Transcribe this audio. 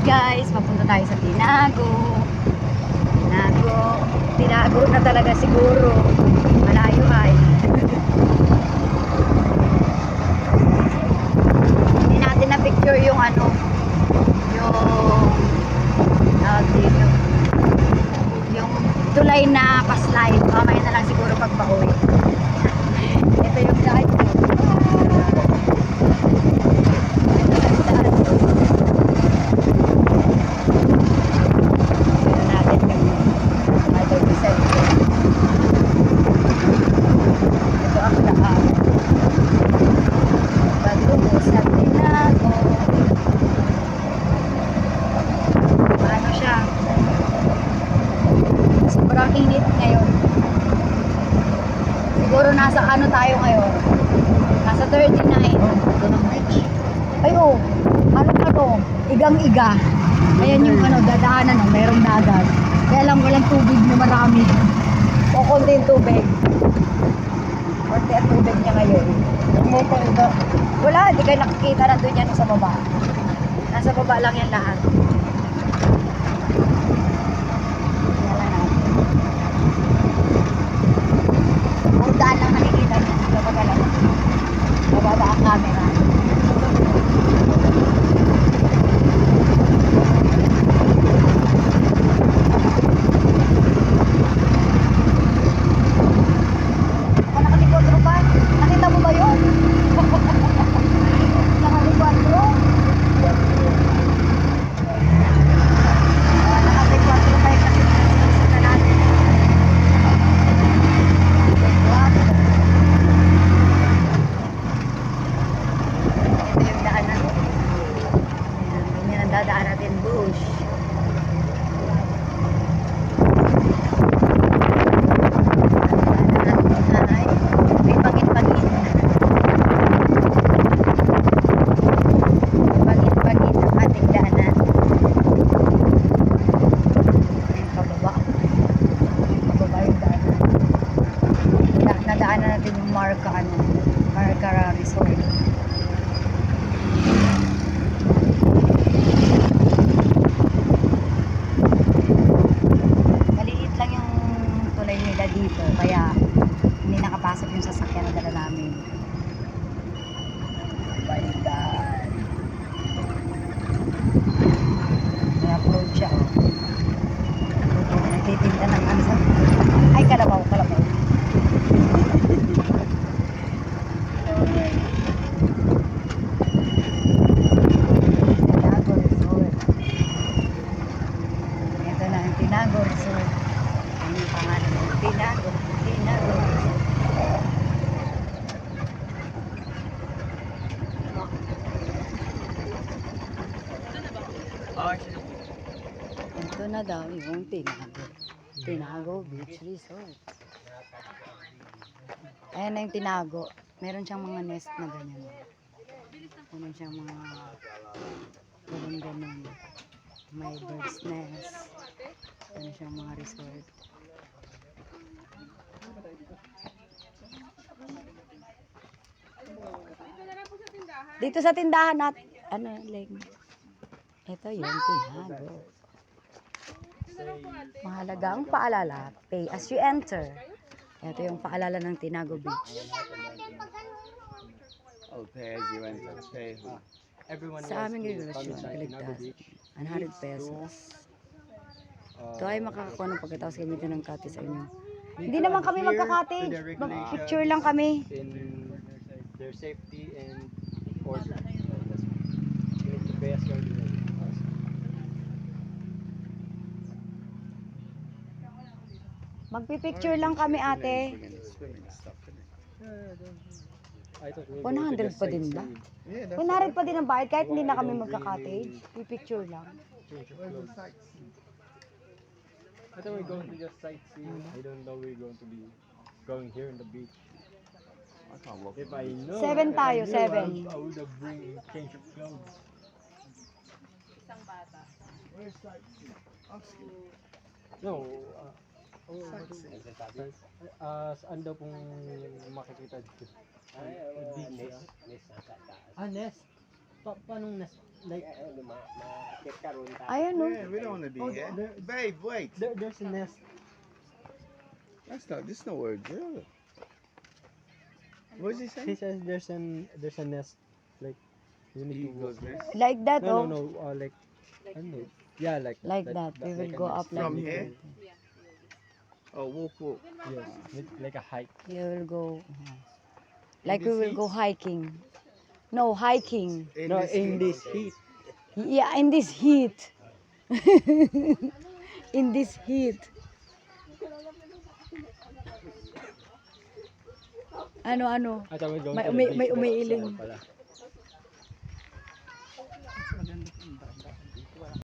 guys, papunta tayo sa Tinago. Tinago na talaga siguro. Malayo ay. Hindi natin na picture yung ano, dito. Yung tulay na pa-slide. Mamaya na lang siguro pag pauwi. Ito yung daan. Sobrang init ngayon. Siguro nasa ano tayo ngayon? Nasa 39. Ito ng beach. Ay oh, ano, igang-iga. Ayan yung ano, dadaanan, oh, mayroong dagat. Kaya lang walang tubig na marami. O konti yung tubig. Konti ang tubig niya ngayon. Yung mo pa rin ba? Wala, hindi kayo nakikita na doon yan sa baba. Nasa baba lang yan lahat. Daan lang nakikita niya. Bababa ang camera. Nakalikot ba? Nakita mo ba yun? Nakalikot bro? Nakalikot bro kayo kasi sa natin. Dadaan natin bush. May pagit-pagit. Pagit-pagit ang ating daanan. Ayan, pababa. Pababa yung daanan. Nadaanan natin yung Marcara Resort. Dito kaya hindi nakapasok yung sasakyan na dala namin. Balikan. May upload siya, oh. Nagtitinda ng ano sa... Ay, kalabaw. Tinago Resort. Ito na ang Tinago Resort. Ang pangalan ng Tinago. Ito na daw yung Tinago Beach Resort. Ayan na yung Tinago. Meron siyang mga nest na ganyan. Meron siyang mga ganun. May bird's nest. Meron siyang mga resort. Dito sa tindahan natin, ito yung Tinago. Mahalagang paalala, pay as you enter. Ito yung paalala ng Tinago Beach. Pay as you enter. Pay. Sa aming regulasyon, kaligtas, 100 pesos. Ito ay makakakuha ng pagkatapos gamitin ng cottage sa inyo. Hindi naman kami magka-cottage. Picture lang kami. In their safety and order. You need to pay as you order. Magpipicture lang kami, ate. 100 pa din ba? 100 pa din ang bayad kahit hindi na kami magka-cottage. Pipicture lang. I thought we're going to just sightsee. I don't know we're going to be going here in the beach. If I know, 7 tayo, 7. I would have bring change of clothes. Isang bata. No. Saan daw pong makikita dito? Nest. Nest. Paanong nest? like ma-market ka ron. Ayan no. Yeah, we don't want to be here. Babe, wait. There's a nest. This not where girl. What does he He say? says there's a nest. Like you need to Eagle's walk. nest. Like that No, oh. no, no. Like I don't know. Yeah, like That. We will like a go nest. up like From this. here? Yeah. Oh, walk. Yes, with like a hike. You will go. Like we this will heat? go hiking. No, hiking. No, in heat. this heat. Yeah, in this heat. In this heat. Ano? I thought we're going May to the beach, may but umiiling. saan pala.